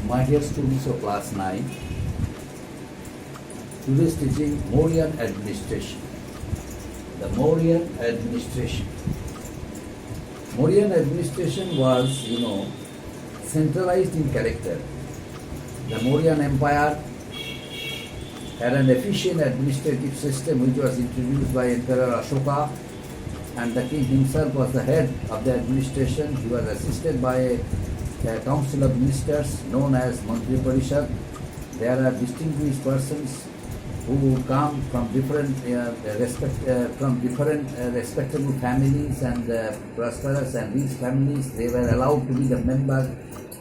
My dear students of class 9, today's teaching Mauryan administration. The Mauryan administration. Mauryan administration was, centralized in character. The Mauryan Empire had an efficient administrative system which was introduced by Emperor Ashoka, and the king himself was the head of the administration. He was assisted by a council of ministers known as Mantri Parishad. There are distinguished persons who come from different respectable families and prosperous and rich families. They were allowed to be the member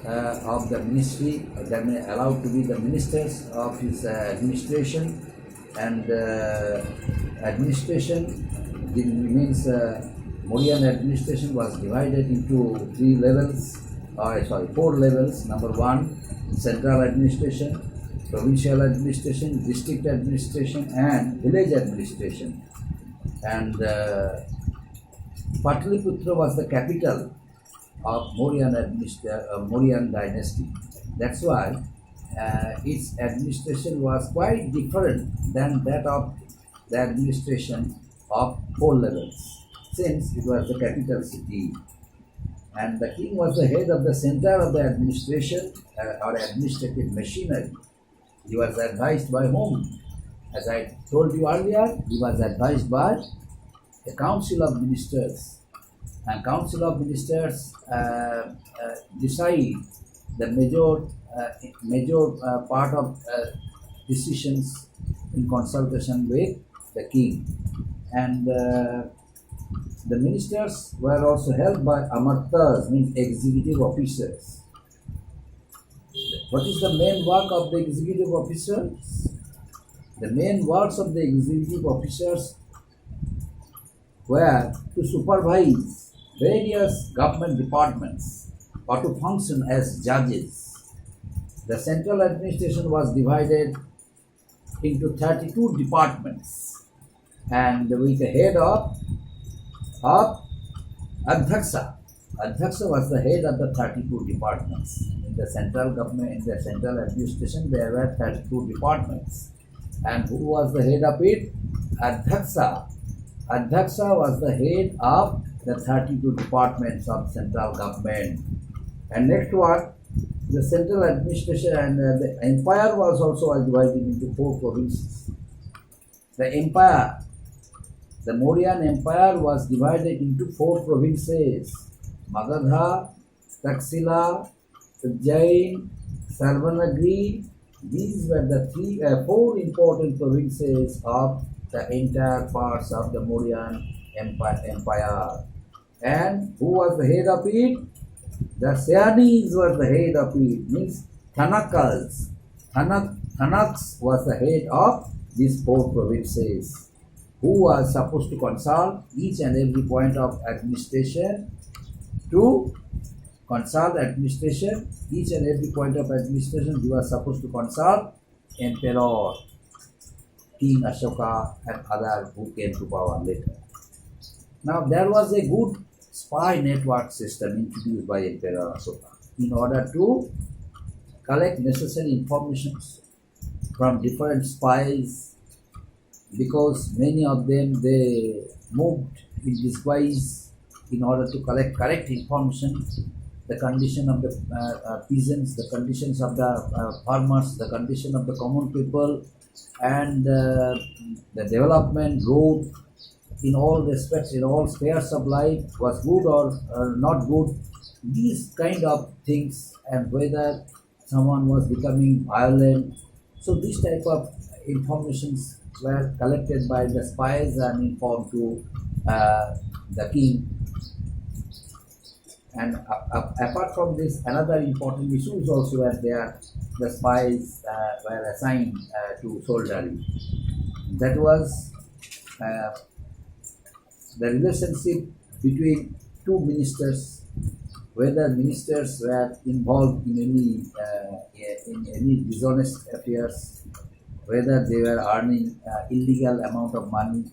of the ministry. They were allowed to be the ministers of his administration. And administration means Mauryan administration was divided into four levels. Number one, central administration, provincial administration, district administration, and village administration. And Pataliputra was the capital of Mauryan dynasty. That's why its administration was quite different than that of the administration of four levels, since it was the capital city. And the king was the head of the center of the administration or administrative machinery. He was advised by whom? As I told you earlier, he was advised by a council of ministers. And council of ministers decide the major part of decisions in consultation with the king. And the ministers were also held by amartas, means executive officers. What is the main work of the executive officers? The main works of the executive officers were to supervise various government departments or to function as judges. The central administration was divided into 32 departments, and with the head of Adhyaksha. Adhyaksha was the head of the 32 departments. In the central government, in the central administration, there were 32 departments. And who was the head of it? Adhyaksha. Adhyaksha was the head of the 32 departments of central government. And next one, the central administration and the empire was also divided into four provinces. The empire, the Mauryan Empire, was divided into four provinces: Magadha, Taxila, Ujjain, Sarvanagri. These were the four important provinces of the entire parts of the Mauryan Empire. And who was the head of it? The Sayanis were the head of it, means Thanakas. Thanaks was the head of these four provinces, who was supposed to consult each and every point of administration. To consult administration, each and every point of administration, he was supposed to consult Emperor, King Ashoka, and others who came to power later. Now, there was a good spy network system introduced by Emperor Ashoka in order to collect necessary information from different spies, because many of them, they moved in disguise in order to collect correct information, the condition of the peasants, the conditions of the farmers, the condition of the common people, and the development, growth, in all respects, in all spheres of life, was good or not good, these kind of things, and whether someone was becoming violent. So these type of informations were collected by the spies and informed to the king. And apart from this, another important issues also were there. The spies were assigned to soldiery. That was the relationship between two ministers, whether ministers were involved in any dishonest affairs, whether they were earning illegal amount of money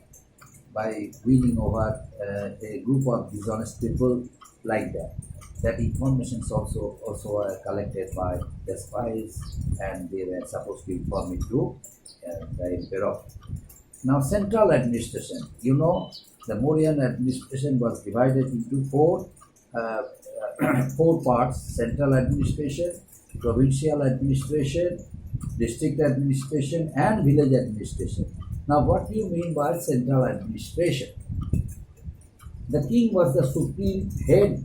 by winning over a group of dishonest people, like that. that information also were collected by the spies, and they were supposed to inform it to the emperor. Now, central administration. The Mauryan administration was divided into uh, four parts: central administration, provincial administration, district administration, and village administration. Now, what do you mean by central administration? The king was the supreme head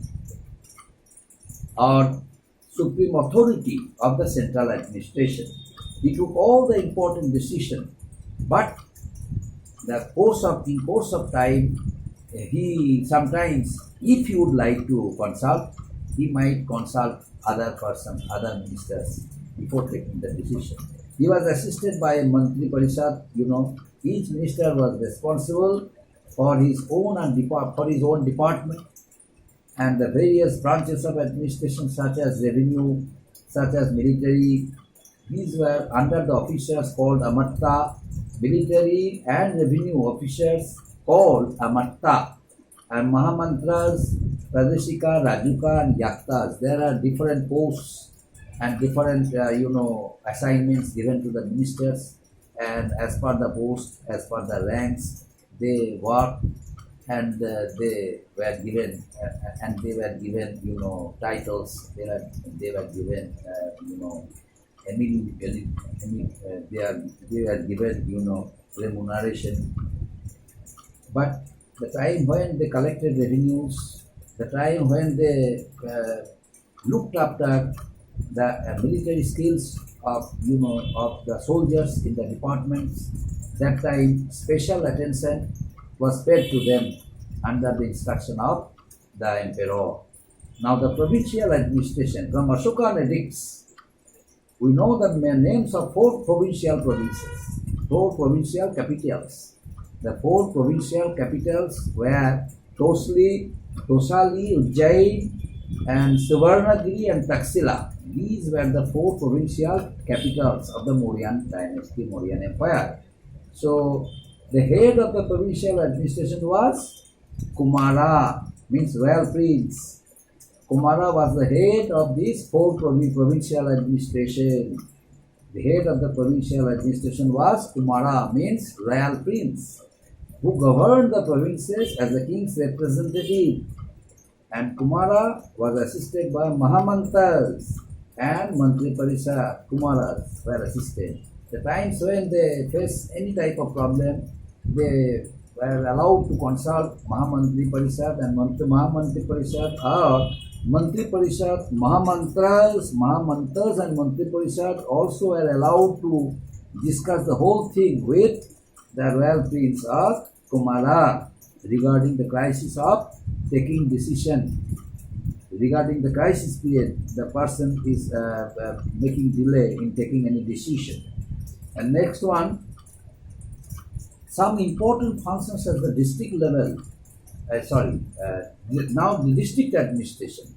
or supreme authority of the central administration. He took all the important decisions, but in course of time, he sometimes, if he would like to consult, he might consult other persons, other ministers before taking the decision. He was assisted by a Mantri Parishad. Each minister was responsible for his own department, and the various branches of administration such as revenue, such as military, these were under the officers called Amatta. Military and revenue officers called Amatta, and Mahamantras, Pradeshika, Rajuka, and Yaktas. There are different posts and different assignments given to the ministers, and as per the post, as per the ranks, they work, and they were given titles. They were given they are given remuneration. But the time when they collected revenues, the time when they looked after the military skills of the soldiers in the departments, that time special attention was paid to them under the instruction of the emperor. Now, the provincial administration from Ashokan edicts, we know the names of four provincial capitals. The four provincial capitals were Tosali, Ujjain, and Suvarnagiri and Taxila. These were the four provincial capitals of the Mauryan dynasty, Mauryan Empire. So, the head of the provincial administration was Kumara, means royal prince. Kumara was the head of this four provincial administration. The head of the provincial administration was Kumara, means royal prince, who governed the provinces as the king's representative. And Kumara was assisted by Mahamantas and Mantri Parishad. Kumaras were assisted. The times when they face any type of problem, they were allowed to consult Mahamantri Parishad and Mahamantri Parishad, or Mantri Parishad, Mahamantras and Mantri Parishad also were allowed to discuss the whole thing with the royal prince of Kumara regarding the crisis of taking decision. Regarding the crisis period, the person is making delay in taking any decision. And next one, some important functions at the district level. Now the district administration.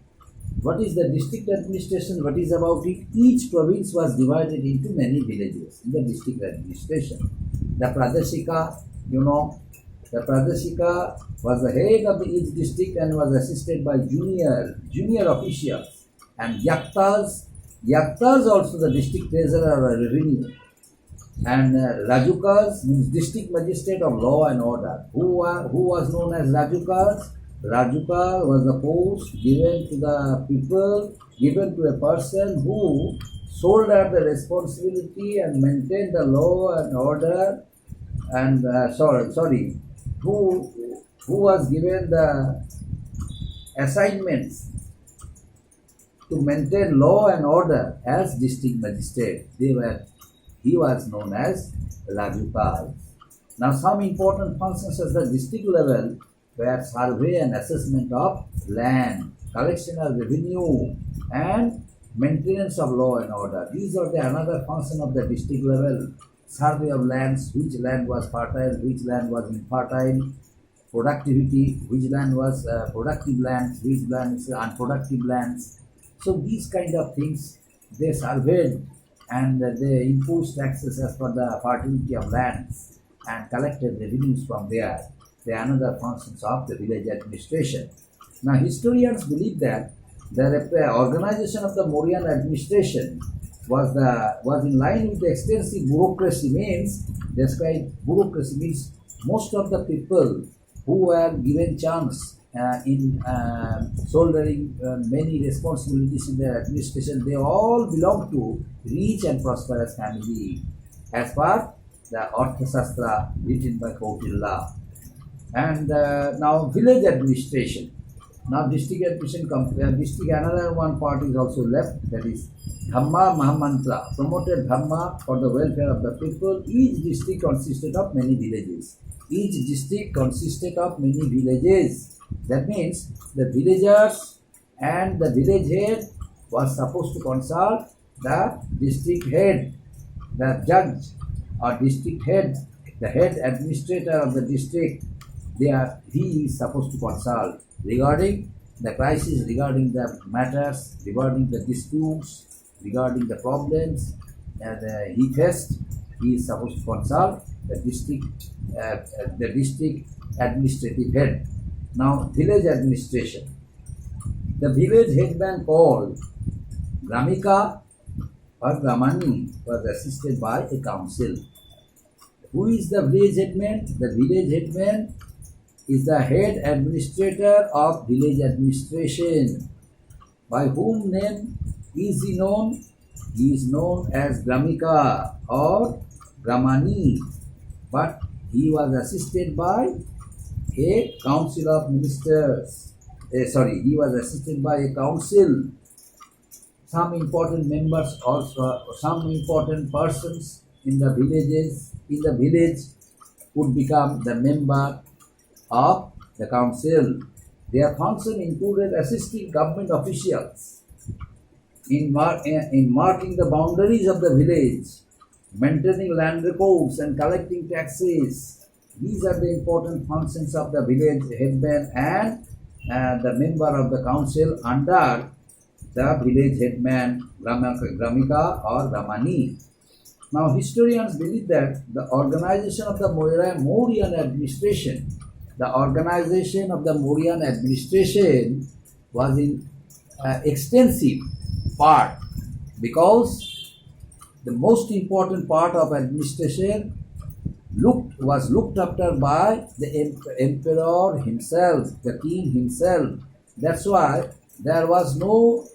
What is the district administration? What is about it? Each province was divided into many villages in the district administration. The Pradeshika, the Pradeshika was the head of each district and was assisted by junior officials. And Yaktas also the district treasurer or revenue. And Rajukas means district magistrate of law and order. Who was known as Rajukas? Rajuka was the post given to the people, given to a person who shouldered the responsibility and maintained the law and order, and who was given the assignments to maintain law and order as district magistrate. He was known as Rajukas. Now, some important functions at the district level were survey and assessment of land, collection of revenue, and maintenance of law and order. These are another function of the district level. Survey of lands, which land was fertile, which land was infertile, productivity, which land was productive lands, which land is unproductive lands. So these kind of things they surveyed, and they imposed taxes as per the fertility of lands and collected revenues from there. They are another functions of the village administration. Now, historians believe that The organization of the Mauryan administration was in line with the extensive bureaucracy. Means described bureaucracy means most of the people who were given chance in shouldering many responsibilities in their administration, they all belong to rich and prosperous family, as per the Arthashastra written by Kautilla. And now village administration. Now district administration, district another one part is also left, that is Dhamma Mahamantra, promoted Dhamma for the welfare of the people. Each district consisted of many villages. Each district consisted of many villages. That means the villagers and the village head was supposed to consult the district head, the judge or district head, the head administrator of the district. He is supposed to consult regarding the crisis, regarding the matters, regarding the disputes, regarding the problems he faced. He is supposed to consult the district administrative head. Now, village administration. The village headman called Gramika or Gramani was assisted by a council. Who is the village headman? The village headman is the head administrator of village administration. By whom name is he known? He is known as Gramika or Gramani, but he was assisted by a council of ministers. He was assisted by a council. Some important members also, some important persons in the village would become the member of the council. Their function included assisting government officials in marking the boundaries of the village, maintaining land records and collecting taxes. These are the important functions of the village headman and the member of the council under the village headman, Gramika or Gramani. Now, historians believe that the organization of the Mauryan administration, was in extensive part, because the most important part of administration was looked after by the emperor himself, the king himself. That's why there was no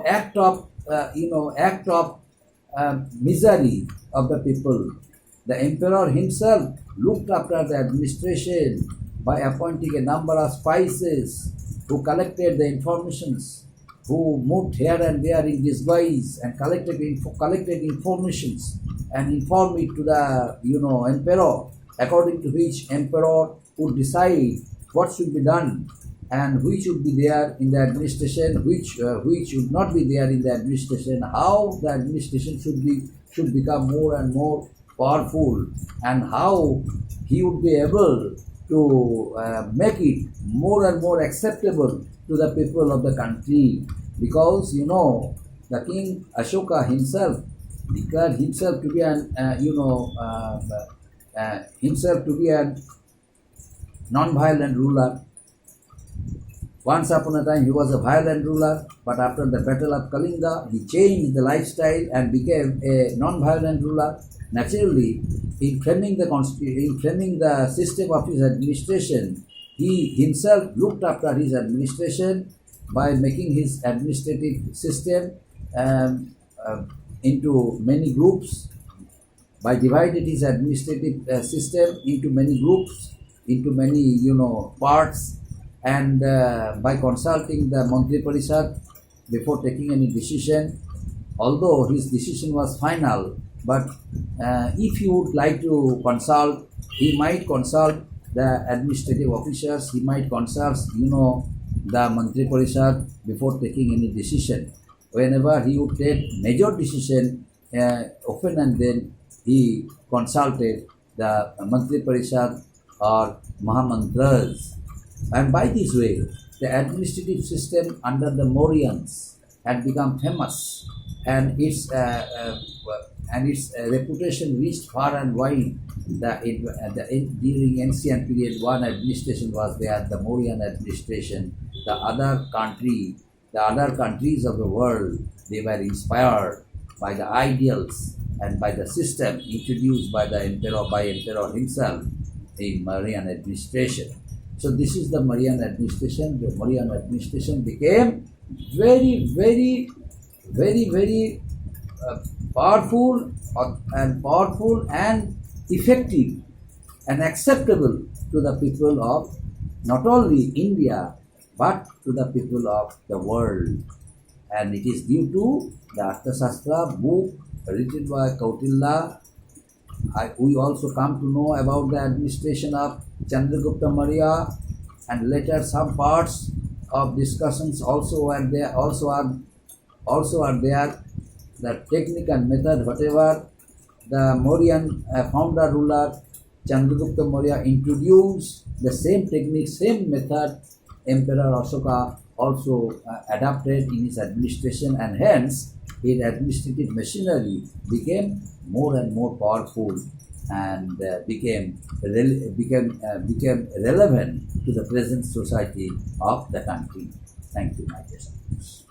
act of misery of the people. The emperor himself looked after the administration by appointing a number of spies who collected the informations, who moved here and there in disguise and collected informations and informed it to the emperor, according to which emperor would decide what should be done and which should be there in the administration, which should not be there in the administration, how the administration should become more and more powerful, and how he would be able to make it more and more acceptable to the people of the country. Because the king Ashoka himself declared himself to be a non-violent ruler. Once upon a time he was a violent ruler, but after the battle of Kalinga he changed the lifestyle and became a non-violent ruler. Naturally, in framing the system of his administration, he himself looked after his administration by making his administrative system into many groups, by dividing his administrative system into many groups, into many parts, and by consulting the Mantri Parishad before taking any decision. Although his decision was final, but if he would like to consult, he might consult the administrative officers, he might consult the Mantri Parishad before taking any decision. Whenever he would take major decision, often and then he consulted the Mantri Parishad or Mahamantras. And by this way, the administrative system under the Mauryans had become famous, and its reputation reached far and wide. During ancient period, one administration was there, the Mauryan administration, the other countries of the world, they were inspired by the ideals and by the system introduced by Emperor himself in Marian administration. So this is the Marian administration. The Marian administration became very uh, powerful powerful and effective and acceptable to the people of not only India but to the people of the world. And it is due to the Arthashastra book written by Kautilya. We also come to know about the administration of Chandragupta Maurya, and later some parts of discussions also are there. Also are there. The technique and method, whatever the Mauryan founder ruler Chandragupta Maurya introduced, the same technique, same method, Emperor Ashoka also adapted in his administration, and hence his administrative machinery became more and more powerful and became relevant to the present society of the country. Thank you, my dear students.